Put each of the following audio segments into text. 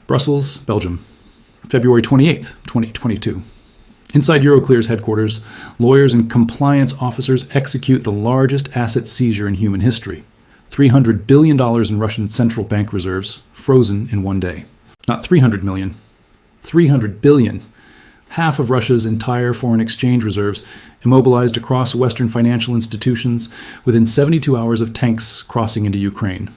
Brussels, Belgium, February 28th, 2022. Inside Euroclear's headquarters, lawyers and compliance officers execute the largest asset seizure in human history. $300 billion in Russian central bank reserves, frozen in one day. Not 300 million, 300 billion. Half of Russia's entire foreign exchange reserves immobilized across Western financial institutions within 72 hours of tanks crossing into Ukraine.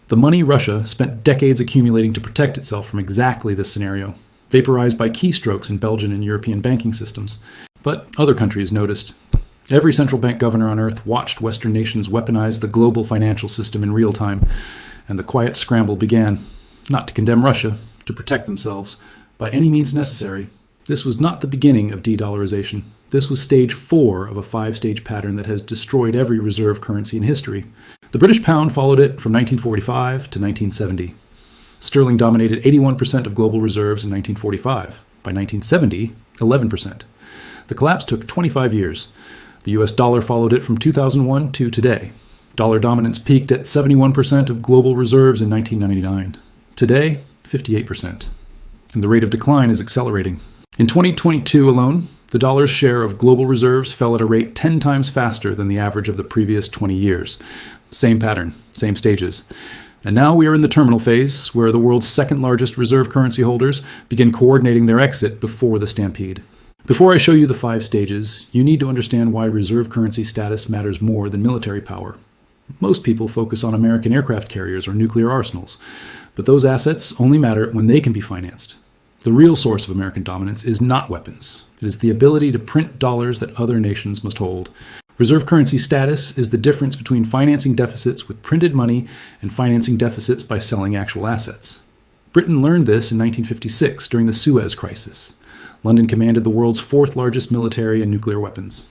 The money Russia spent decades accumulating to protect itself from exactly this scenario, vaporized by keystrokes in Belgian and European banking systems. But other countries noticed. Every central bank governor on Earth watched Western nations weaponize the global financial system in real time, and the quiet scramble began, not to condemn Russia, to protect themselves, by any means necessary. This was not the beginning of de-dollarization. This was stage 4 of a 5-stage pattern that has destroyed every reserve currency in history. The British pound followed it from 1945 to 1970. Sterling dominated 81% of global reserves in 1945. By 1970, 11%. The collapse took 25 years. The US dollar followed it from 2001 to today. Dollar dominance peaked at 71% of global reserves in 1999. Today, 58%. And the rate of decline is accelerating. In 2022 alone, the dollar's share of global reserves fell at a rate 10 times faster than the average of the previous 20 years. Same pattern, same stages. And now we are in the terminal phase, where the world's second largest reserve currency holders begin coordinating their exit before the stampede. Before I show you the 5 stages, you need to understand why reserve currency status matters more than military power. Most people focus on American aircraft carriers or nuclear arsenals, but those assets only matter when they can be financed. The real source of American dominance is not weapons. It is the ability to print dollars that other nations must hold. Reserve currency status is the difference between financing deficits with printed money and financing deficits by selling actual assets. Britain learned this in 1956 during the Suez Crisis. London commanded the world's 4th largest military and nuclear weapons.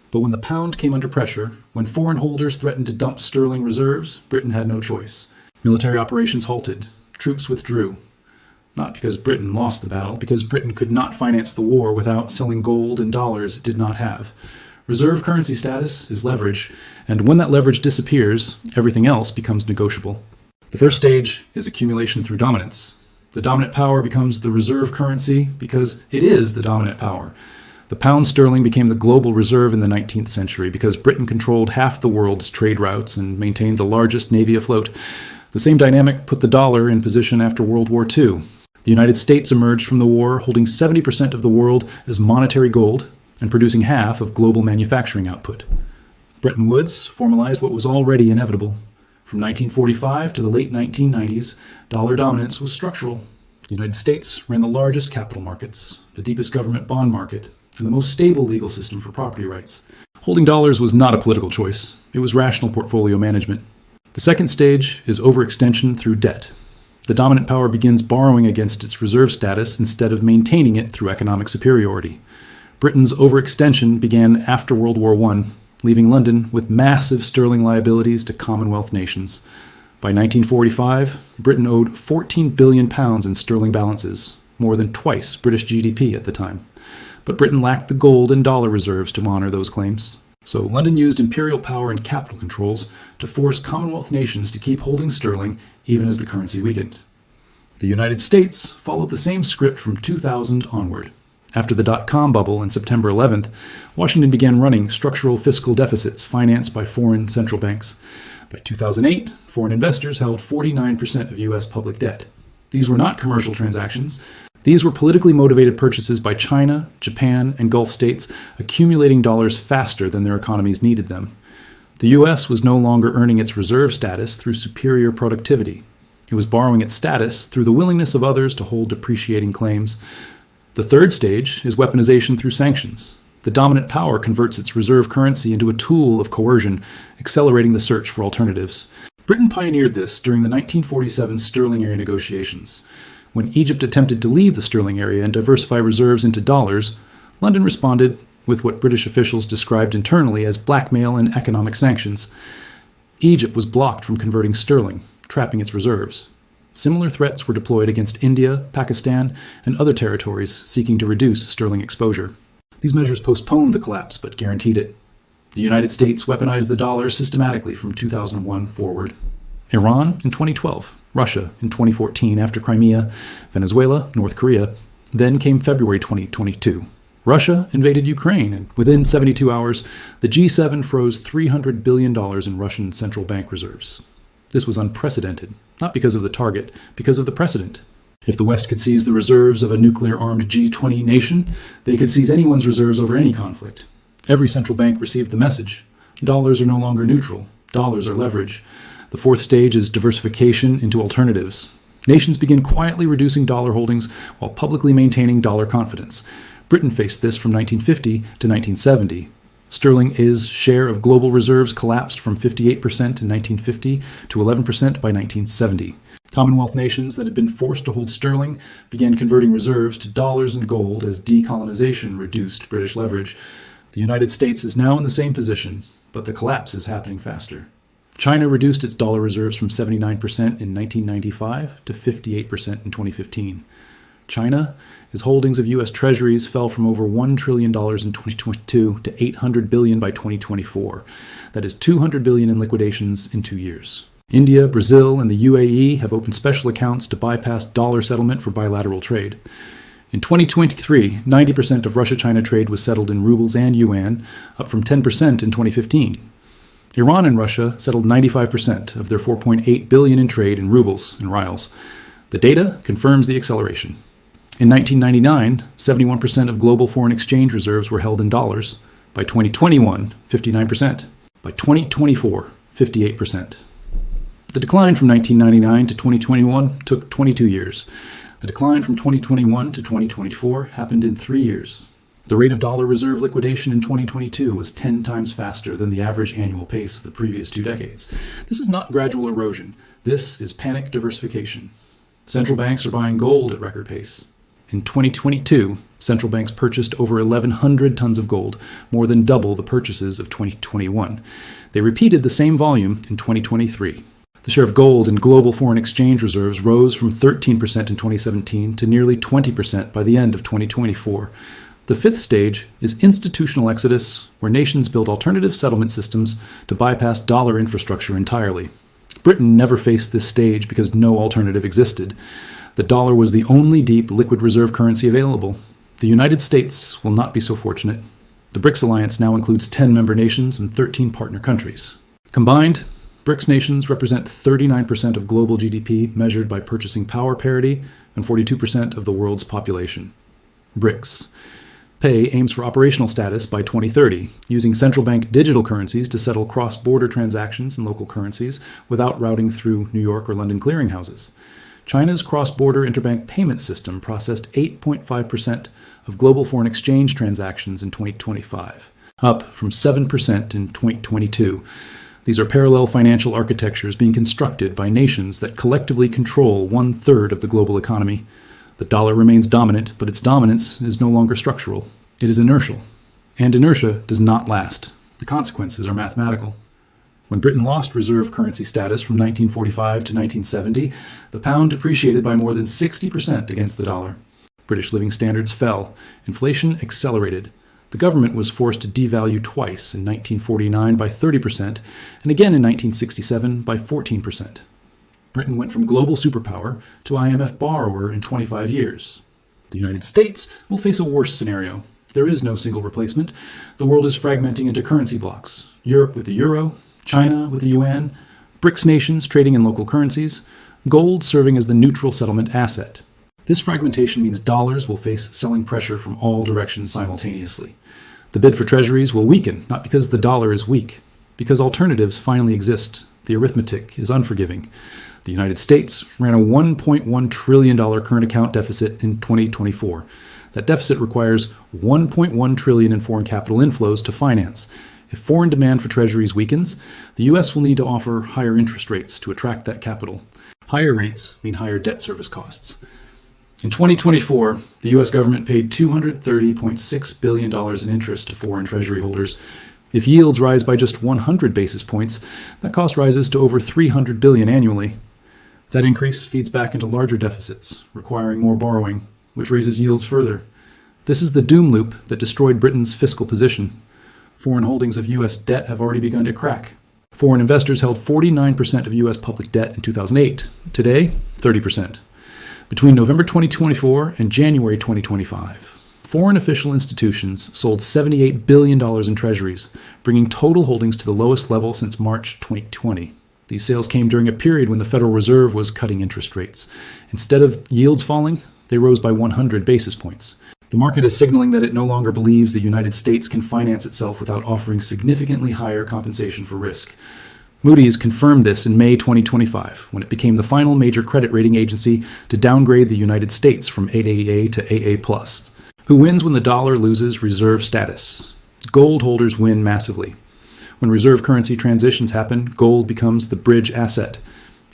But when the pound came under pressure, when foreign holders threatened to dump sterling reserves, Britain had no choice. Military operations halted. Troops withdrew. Not because Britain lost the battle, because Britain could not finance the war without selling gold and dollars it did not have. Reserve currency status is leverage, and when that leverage disappears, everything else becomes negotiable. The first stage is accumulation through dominance. The dominant power becomes the reserve currency because it is the dominant power. The pound sterling became the global reserve in the 19th century because Britain controlled half the world's trade routes and maintained the largest navy afloat. The same dynamic put the dollar in position after World War II. The United States emerged from the war holding 70% of the world as monetary gold and producing half of global manufacturing output. Bretton Woods formalized what was already inevitable. From 1945 to the late 1990s, dollar dominance was structural. The United States ran the largest capital markets, the deepest government bond market, and the most stable legal system for property rights. Holding dollars was not a political choice. It was rational portfolio management. The second stage is overextension through debt. The dominant power begins borrowing against its reserve status instead of maintaining it through economic superiority. Britain's overextension began after World War I, leaving London with massive sterling liabilities to Commonwealth nations. By 1945, Britain owed £14 billion in sterling balances, more than twice British GDP at the time. But Britain lacked the gold and dollar reserves to honor those claims. So London used imperial power and capital controls to force Commonwealth nations to keep holding sterling even as the currency weakened. The United States followed the same script from 2000 onward. After the dot-com bubble on September 11th, Washington began running structural fiscal deficits financed by foreign central banks. By 2008, foreign investors held 49% of U.S. public debt. These were not commercial transactions. These were politically motivated purchases by China, Japan, and Gulf states, accumulating dollars faster than their economies needed them. The U.S. was no longer earning its reserve status through superior productivity. It was borrowing its status through the willingness of others to hold depreciating claims. The third stage is weaponization through sanctions. The dominant power converts its reserve currency into a tool of coercion, accelerating the search for alternatives. Britain pioneered this during the 1947 sterling area negotiations. When Egypt attempted to leave the sterling area and diversify reserves into dollars, London responded with what British officials described internally as blackmail and economic sanctions. Egypt was blocked from converting sterling, trapping its reserves. Similar threats were deployed against India, Pakistan, and other territories seeking to reduce sterling exposure. These measures postponed the collapse but guaranteed it. The United States weaponized the dollar systematically from 2001 forward. Iran in 2012. Russia in 2014 after Crimea, Venezuela, North Korea. Then came February 2022. Russia invaded Ukraine, and within 72 hours, the G7 froze $300 billion in Russian central bank reserves. This was unprecedented, not because of the target, because of the precedent. If the West could seize the reserves of a nuclear-armed G20 nation, they could seize anyone's reserves over any conflict. Every central bank received the message. Dollars are no longer neutral. Dollars are leverage. The fourth stage is diversification into alternatives. Nations begin quietly reducing dollar holdings while publicly maintaining dollar confidence. Britain faced this from 1950 to 1970. Sterling's share of global reserves collapsed from 58% in 1950 to 11% by 1970. Commonwealth nations that had been forced to hold sterling began converting reserves to dollars and gold as decolonization reduced British leverage. The United States is now in the same position, but the collapse is happening faster. China reduced its dollar reserves from 79% in 1995 to 58% in 2015. China's holdings of U.S. Treasuries fell from over $1 trillion in 2022 to $800 billion by 2024. That is $200 billion in liquidations in 2 years. India, Brazil, and the UAE have opened special accounts to bypass dollar settlement for bilateral trade. In 2023, 90% of Russia-China trade was settled in rubles and yuan, up from 10% in 2015. Iran and Russia settled 95% of their $4.8 billion in trade in rubles and rials. The data confirms the acceleration. In 1999, 71% of global foreign exchange reserves were held in dollars. By 2021, 59%. By 2024, 58%. The decline from 1999 to 2021 took 22 years. The decline from 2021 to 2024 happened in 3 years. The rate of dollar reserve liquidation in 2022 was 10 times faster than the average annual pace of the previous 2 decades. This is not gradual erosion. This is panic diversification. Central banks are buying gold at record pace. In 2022, central banks purchased over 1,100 tons of gold, more than double the purchases of 2021. They repeated the same volume in 2023. The share of gold in global foreign exchange reserves rose from 13% in 2017 to nearly 20% by the end of 2024. The fifth stage is institutional exodus, where nations build alternative settlement systems to bypass dollar infrastructure entirely. Britain never faced this stage because no alternative existed. The dollar was the only deep liquid reserve currency available. The United States will not be so fortunate. The BRICS alliance now includes 10 member nations and 13 partner countries. Combined, BRICS nations represent 39% of global GDP measured by purchasing power parity and 42% of the world's population. BRICS. Pay aims for operational status by 2030, using central bank digital currencies to settle cross-border transactions in local currencies without routing through New York or London clearinghouses. China's cross-border interbank payment system processed 8.5% of global foreign exchange transactions in 2025, up from 7% in 2022. These are parallel financial architectures being constructed by nations that collectively control 1/3 of the global economy. The dollar remains dominant, but its dominance is no longer structural. It is inertial. And inertia does not last. The consequences are mathematical. When Britain lost reserve currency status from 1945 to 1970, the pound depreciated by more than 60% against the dollar. British living standards fell. Inflation accelerated. The government was forced to devalue twice, in 1949 by 30% and again in 1967 by 14%. Britain went from global superpower to IMF borrower in 25 years. The United States will face a worse scenario. There is no single replacement. The world is fragmenting into currency blocks. Europe with the euro, China with the yuan, BRICS nations trading in local currencies, gold serving as the neutral settlement asset. This fragmentation means dollars will face selling pressure from all directions simultaneously. The bid for treasuries will weaken, not because the dollar is weak, because alternatives finally exist. The arithmetic is unforgiving. The United States ran a $1.1 trillion current account deficit in 2024. That deficit requires $1.1 trillion in foreign capital inflows to finance. If foreign demand for treasuries weakens, the U.S. will need to offer higher interest rates to attract that capital. Higher rates mean higher debt service costs. In 2024, the U.S. government paid $230.6 billion in interest to foreign treasury holders. If yields rise by just 100 basis points, that cost rises to over $300 billion annually. That increase feeds back into larger deficits, requiring more borrowing, which raises yields further. This is the doom loop that destroyed Britain's fiscal position. Foreign holdings of U.S. debt have already begun to crack. Foreign investors held 49% of U.S. public debt in 2008. Today, 30%. Between November 2024 and January 2025, foreign official institutions sold $78 billion in treasuries, bringing total holdings to the lowest level since March 2020. These sales came during a period when the Federal Reserve was cutting interest rates. Instead of yields falling, they rose by 100 basis points. The market is signaling that it no longer believes the United States can finance itself without offering significantly higher compensation for risk. Moody's confirmed this in May 2025, when it became the final major credit rating agency to downgrade the United States from AAA to AA+. Who wins when the dollar loses reserve status? Gold holders win massively. When reserve currency transitions happen, gold becomes the bridge asset.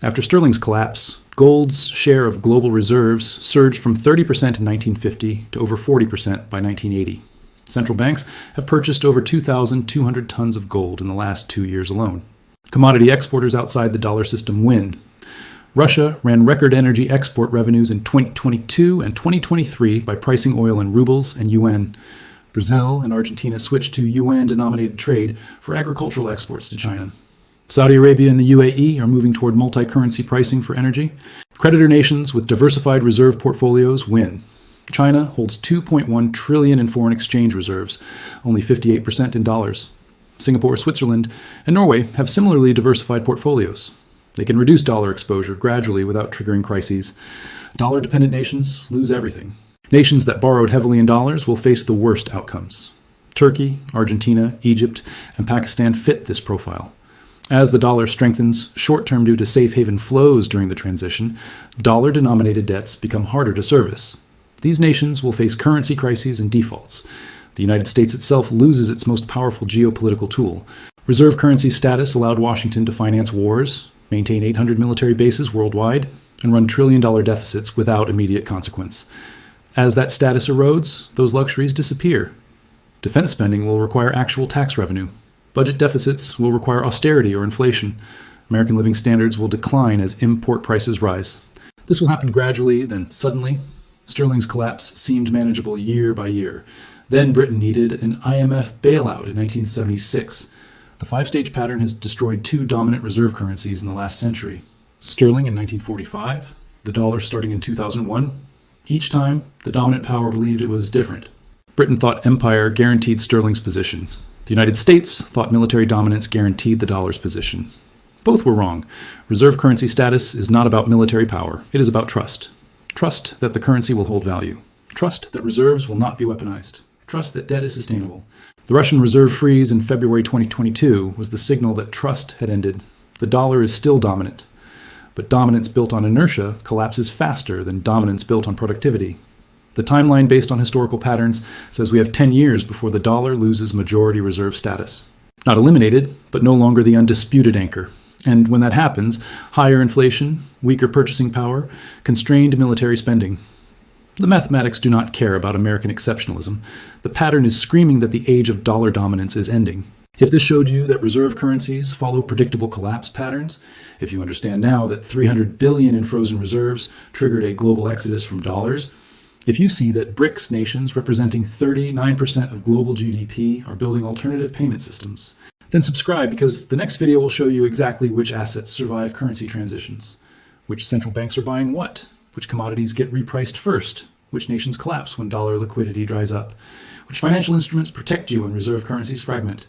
After sterling's collapse, gold's share of global reserves surged from 30% in 1950 to over 40% by 1980. Central banks have purchased over 2,200 tons of gold in the last 2 years alone. Commodity exporters outside the dollar system win. Russia ran record energy export revenues in 2022 and 2023 by pricing oil in rubles and yuan. Brazil and Argentina switched to yuan-denominated trade for agricultural exports to China. Saudi Arabia and the UAE are moving toward multi-currency pricing for energy. Creditor nations with diversified reserve portfolios win. China holds $2.1 trillion in foreign exchange reserves, only 58% in dollars. Singapore, Switzerland, and Norway have similarly diversified portfolios. They can reduce dollar exposure gradually without triggering crises. Dollar-dependent nations lose everything. Nations that borrowed heavily in dollars will face the worst outcomes. Turkey, Argentina, Egypt, and Pakistan fit this profile. As the dollar strengthens short-term due to safe haven flows during the transition, dollar-denominated debts become harder to service. These nations will face currency crises and defaults. The United States itself loses its most powerful geopolitical tool. Reserve currency status allowed Washington to finance wars, maintain 800 military bases worldwide, and run trillion-dollar deficits without immediate consequence. As that status erodes, those luxuries disappear. Defense spending will require actual tax revenue. Budget deficits will require austerity or inflation. American living standards will decline as import prices rise. This will happen gradually, then suddenly. Sterling's collapse seemed manageable year by year. Then Britain needed an IMF bailout in 1976. The five-stage pattern has destroyed two dominant reserve currencies in the last century. Sterling in 1945, the dollar starting in 2001. Each time, the dominant power believed it was different. Britain thought empire guaranteed sterling's position. The United States thought military dominance guaranteed the dollar's position. Both were wrong. Reserve currency status is not about military power. It is about trust. Trust that the currency will hold value. Trust that reserves will not be weaponized. Trust that debt is sustainable. The Russian reserve freeze in February 2022 was the signal that trust had ended. The dollar is still dominant. But dominance built on inertia collapses faster than dominance built on productivity. The timeline based on historical patterns says we have 10 years before the dollar loses majority reserve status. Not eliminated, but no longer the undisputed anchor. And when that happens, higher inflation, weaker purchasing power, constrained military spending. The mathematics do not care about American exceptionalism. The pattern is screaming that the age of dollar dominance is ending. If this showed you that reserve currencies follow predictable collapse patterns, if you understand now that $300 billion in frozen reserves triggered a global exodus from dollars, if you see that BRICS nations representing 39% of global GDP are building alternative payment systems, then subscribe because the next video will show you exactly which assets survive currency transitions, which central banks are buying what, which commodities get repriced first, which nations collapse when dollar liquidity dries up, which financial instruments protect you when reserve currencies fragment.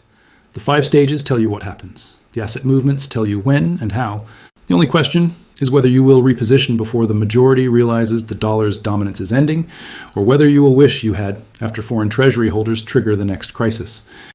The 5 stages tell you what happens. The asset movements tell you when and how. The only question is whether you will reposition before the majority realizes the dollar's dominance is ending, or whether you will wish you had after foreign treasury holders trigger the next crisis.